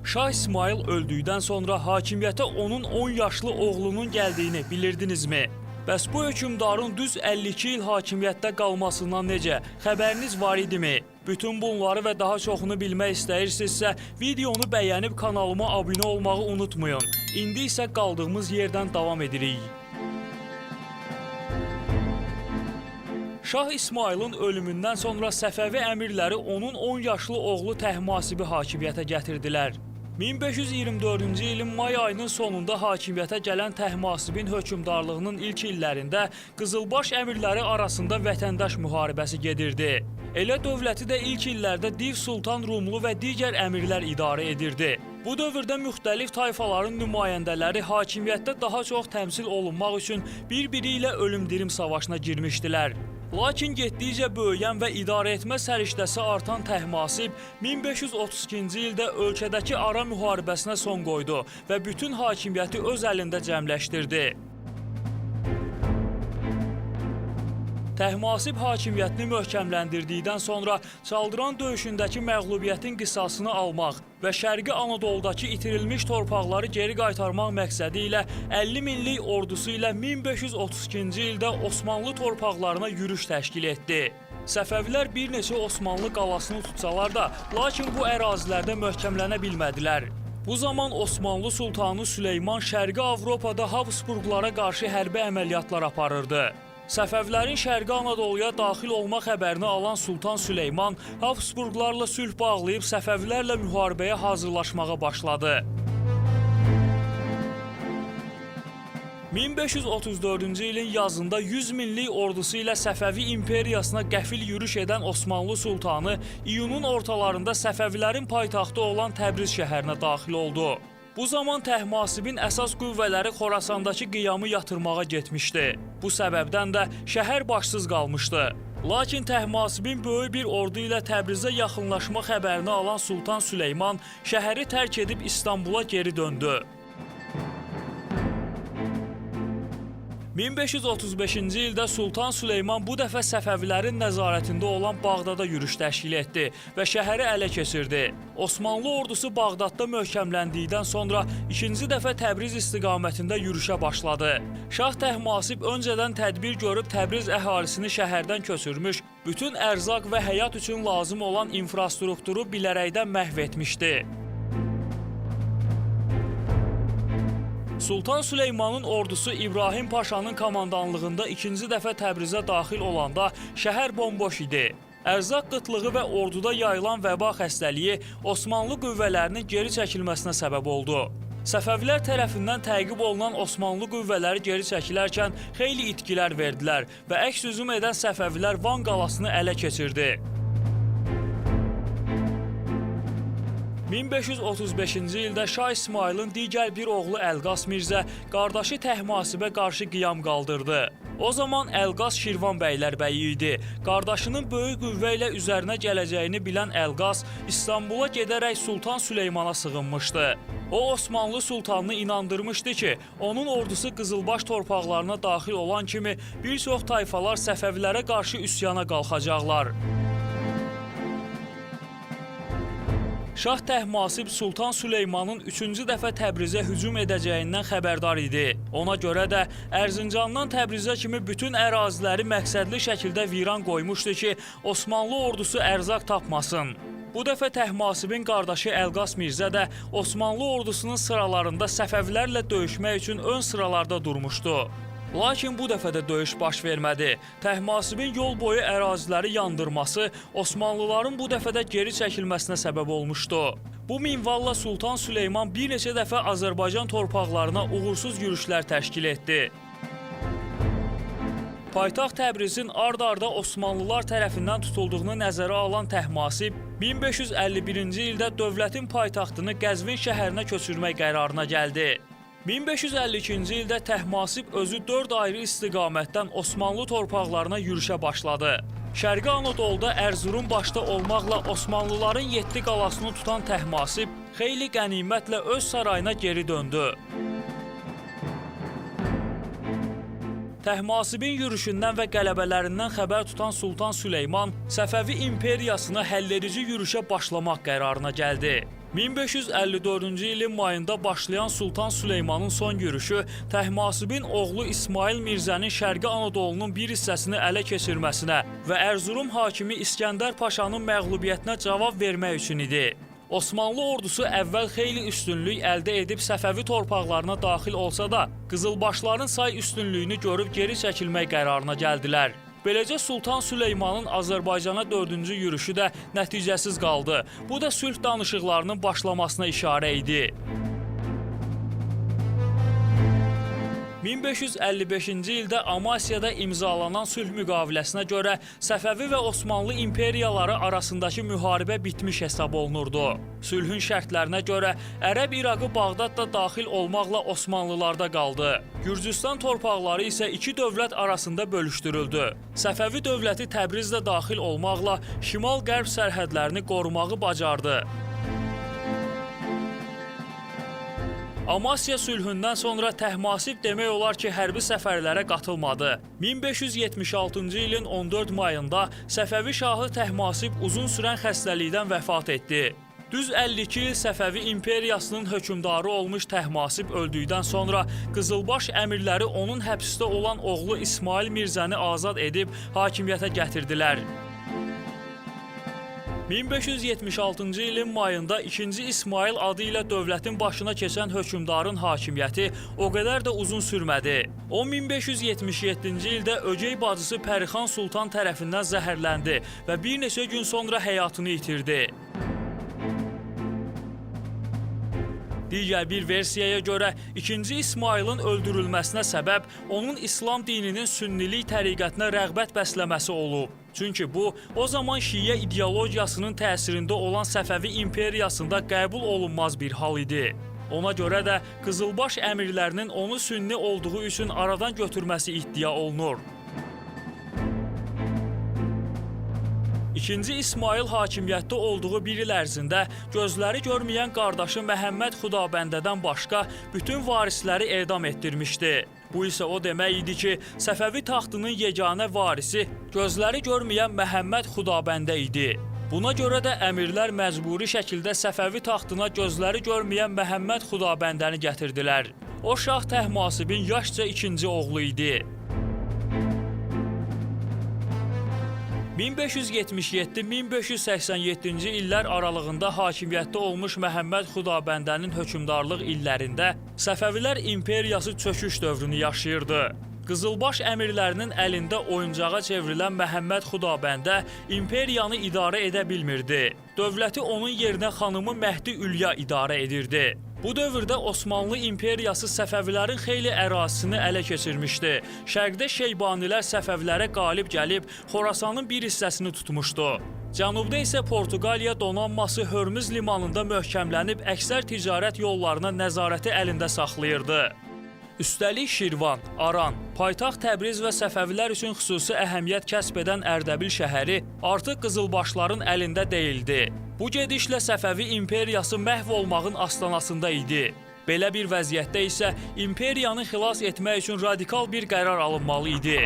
Şah İsmayıl öldükdən sonra hakimiyyətə onun 10 yaşlı oğlunun gəldiyini bilirdinizmi? Bəs bu hökümdarın düz 52 il hakimiyyətdə qalmasından necə? Xəbəriniz var idimi? Bütün bunları və daha çoxunu bilmək istəyirsinizsə, videonu bəyənib kanalıma abunə olmağı unutmayın. İndi isə qaldığımız yerdən davam edirik. Şah İsmayılın ölümündən sonra Səfəvi əmirləri onun 10 yaşlı oğlu Təhmasibi hakimiyyətə gətirdilər. 1524-cü ilin may ayının sonunda hakimiyyətə gələn Təhmasibin hökümdarlığının ilk illərində Qızılbaş əmirləri arasında vətəndaş müharibəsi gedirdi. Elə dövləti də ilk illərdə Div Sultan Rumlu və digər əmirlər idarə edirdi. Bu dövrdə müxtəlif tayfaların nümayəndələri hakimiyyətdə daha çox təmsil olunmaq üçün bir-biri ilə ölüm-dirim savaşına girmişdilər. Lakin getdikcə böyüyən və idarə etmə səriştəsi artan Təhmasib 1532-ci ildə ölkədəki ara müharibəsinə son qoydu və bütün hakimiyyəti öz əlində cəmləşdirdi. Təhmasib hakimiyyətini möhkəmləndirdikdən sonra Çaldıran döyüşündəki məğlubiyyətin qisasını almaq və Şərqi Anadoludakı itirilmiş torpaqları geri qaytarmaq məqsədi ilə 50 minlik ordusu ilə 1532-ci ildə Osmanlı torpaqlarına yürüş təşkil etdi. Səfəvilər bir neçə Osmanlı qalasını tutsalar da, lakin bu ərazilərdə möhkəmlənə bilmədilər. Bu zaman Osmanlı Sultanı Süleyman Şərqi Avropada Habsburqlara qarşı hərbi əməliyyatlar aparırdı. Səfəvlərin Şərqi Anadoluya daxil olma xəbərini alan Sultan Süleyman Habsburqlarla sülh bağlayıb Səfəvlərlə müharibəyə hazırlaşmağa başladı. 1534-cü ilin yazında 100 minlik ordusu ilə Səfəvi imperiyasına qəfil yürüş edən Osmanlı Sultanı iyunun ortalarında Səfəvilərin paytaxtı olan Təbriz şəhərinə daxil oldu. Bu zaman Təhmasibin əsas qüvvələri Xorasandakı qiyamı yatırmağa getmişdi. Bu səbəbdən də şəhər başsız qalmışdı. Lakin Təhmasibin böyük bir ordu ilə Təbrizə yaxınlaşma xəbərini alan Sultan Süleyman şəhəri tərk edib İstanbula geri döndü. 1535-ci ildə Sultan Süleyman bu dəfə Səfəvilərin nəzarətində olan Bağdada yürüş təşkil etdi və şəhəri ələ keçirdi. Osmanlı ordusu Bağdadda möhkəmləndikdən sonra ikinci dəfə Təbriz istiqamətində yürüşə başladı. Şah Təhmasib öncədən tədbir görüb Təbriz əhalisini şəhərdən köçürmüş, bütün ərzaq və həyat üçün lazım olan infrastrukturu bilərəkdən məhv etmişdi. Sultan Süleymanın ordusu İbrahim Paşanın komandanlığında ikinci dəfə Təbrizə daxil olanda şəhər bomboş idi. Ərzaq qıtlığı və orduda yayılan vəba xəstəliyi Osmanlı qüvvələrinin geri çəkilməsinə səbəb oldu. Səfəvilər tərəfindən təqib olunan Osmanlı qüvvələri geri çəkilərkən xeyli itkilər verdilər və əks hücum edən Səfəvilər Van qalasını ələ keçirdi. 1535-ci ildə Şah İsmayılın digər bir oğlu Əlqas Mirzə qardaşı Təhmasibə qarşı qiyam qaldırdı. O zaman Əlqas Şirvan bəylər bəyi idi. Qardaşının böyük qüvvə ilə üzərinə gələcəyini bilən Əlqas İstanbula gedərək Sultan Süleymana sığınmışdı. O Osmanlı sultanını inandırmışdı ki, onun ordusu Qızılbaş torpaqlarına daxil olan kimi bir çox tayfalar Səfəvilərə qarşı üsyana qalxacaqlar. Şah Təhmasib Sultan Süleymanın üçüncü dəfə Təbrizə hücum edəcəyindən xəbərdar idi. Ona görə də Ərzincandan Təbrizə kimi bütün əraziləri məqsədli şəkildə viran qoymuşdu ki, Osmanlı ordusu ərzaq tapmasın. Bu dəfə Təhmasibin qardaşı Əlqas Mirzə də Osmanlı ordusunun sıralarında Səfəvilərlə döyüşmək üçün ön sıralarda durmuşdu. Lakin bu dəfə də döyüş baş vermədi. Təhmasibin yol boyu əraziləri yandırması Osmanlıların bu dəfə də geri çəkilməsinə səbəb olmuşdu. Bu minvalla Sultan Süleyman bir neçə dəfə Azərbaycan torpaqlarına uğursuz yürüşlər təşkil etdi. Paytaxt Təbrizin ard-arda Osmanlılar tərəfindən tutulduğunu nəzərə alan Təhmasib 1551-ci ildə dövlətin paytaxtını Qəzvin şəhərinə köçürmək qərarına gəldi. 1552-ci ildə Təhmasib özü 4 ayrı istiqamətdən Osmanlı torpaqlarına yürüşə başladı. Şərqi Anadoluda Ərzurum başda olmaqla Osmanlıların 7 qalasını tutan Təhmasib xeyli qənimətlə öz sarayına geri döndü. Təhmasibin yürüşündən və qələbələrindən xəbər tutan Sultan Süleyman Səfəvi imperiyasına həlledici yürüşə başlamaq qərarına gəldi. 1554-cü ilin mayında başlayan Sultan Süleymanın son yürüşü Təhmasibin oğlu İsmail Mirzənin Şərqi Anadolunun bir hissəsini ələ keçirməsinə və Ərzurum hakimi İskəndər Paşanın məğlubiyyətinə cavab vermək üçün idi. Osmanlı ordusu əvvəl xeyli üstünlük əldə edib Səfəvi torpaqlarına daxil olsa da, qızılbaşların say üstünlüyünü görüb geri çəkilmək qərarına gəldilər. Beləcə Sultan Süleymanın Azərbaycana 4-cü yürüşü də nəticəsiz qaldı. Bu da sülh danışıqlarının başlamasına işarə idi. 1555-ci ildə Amasiyada imzalanan sülh müqaviləsinə görə Səfəvi və Osmanlı imperiyaları arasındakı müharibə bitmiş hesab olunurdu. Sülhün şərtlərinə görə Ərəb İraqı Bağdadda daxil olmaqla Osmanlılarda qaldı. Gürcüstan torpaqları isə iki dövlət arasında bölüşdürüldü. Səfəvi dövləti Təbrizdə daxil olmaqla şimal-qərb sərhədlərini qorumağı bacardı. Amasiya sülhündən sonra Təhmasib demək olar ki, hərbi səfərlərə qatılmadı. 1576-cı ilin 14 mayında Səfəvi şahı Təhmasib uzun sürən xəstəlikdən vəfat etdi. Düz 52 il Səfəvi imperiyasının hökmdarı olmuş Təhmasib öldükdən sonra Qızılbaş əmirləri onun həbsdə olan oğlu İsmail Mirzəni azad edib hakimiyyətə gətirdilər. 1576-cı ilin mayında 2-ci İsmail adı ilə dövlətin başına keçən hökmdarın hakimiyyəti o qədər də uzun sürmədi. O 1577-ci ildə ögey bacısı Pərixan Sultan tərəfindən zəhərləndi və bir neçə gün sonra həyatını itirdi. Digər bir versiyaya görə 2-ci İsmailin öldürülməsinə səbəb onun İslam dininin sünnilik təriqətinə rəğbət bəsləməsi olub. Çünki bu, o zaman şiə ideologiyasının təsirində olan Səfəvi imperiyasında qəbul olunmaz bir hal idi. Ona görə də Qızılbaş əmirlərinin onu sünni olduğu üçün aradan götürməsi iddia olunur. İkinci İsmail hakimiyyətdə olduğu bir il ərzində gözləri görməyən qardaşı Məhəmməd Xudabəndədən başqa bütün varisləri edam etdirmişdi. Bu isə o demək idi ki, Səfəvi taxtının yeganə varisi gözləri görməyən Məhəmməd Xudabəndə idi. Buna görə də əmirlər məcburi şəkildə Səfəvi taxtına gözləri görməyən Məhəmməd Xudabəndəni gətirdilər. O şah Təhmasibin yaşca ikinci oğlu idi. 1577-1587-ci illər aralığında hakimiyyətdə olmuş Məhəmməd Xudabəndənin hökmdarlıq illərində Səfəvilər imperiyası çöküş dövrünü yaşayırdı. Qızılbaş əmirlərinin əlində oyuncağa çevrilən Məhəmməd Xudabəndə imperiyanı idarə edə bilmirdi. Dövləti onun yerinə xanımı Məhdi Ülya idarə edirdi. Bu dövrdə Osmanlı imperiyası Səfəvilərin xeyli ərazisini ələ keçirmişdi. Şərqdə Şeybanilər Səfəvilərə qalib gəlib Xorasanın bir hissəsini tutmuşdu. Cənubda isə Portuqaliya donanması Hörmüz limanında möhkəmlənib əksər ticarət yollarına nəzarəti əlində saxlayırdı. Üstəlik Şirvan, Aran, paytaxt Təbriz və Səfəvilər üçün xüsusi əhəmiyyət kəsb edən Ərdəbil şəhəri artıq Qızılbaşların əlində deyildi. Bu gedişlə Səfəvi imperiyası məhv olmağın astanasında idi. Belə bir vəziyyətdə isə imperiyanı xilas etmək üçün radikal bir qərar alınmalı idi.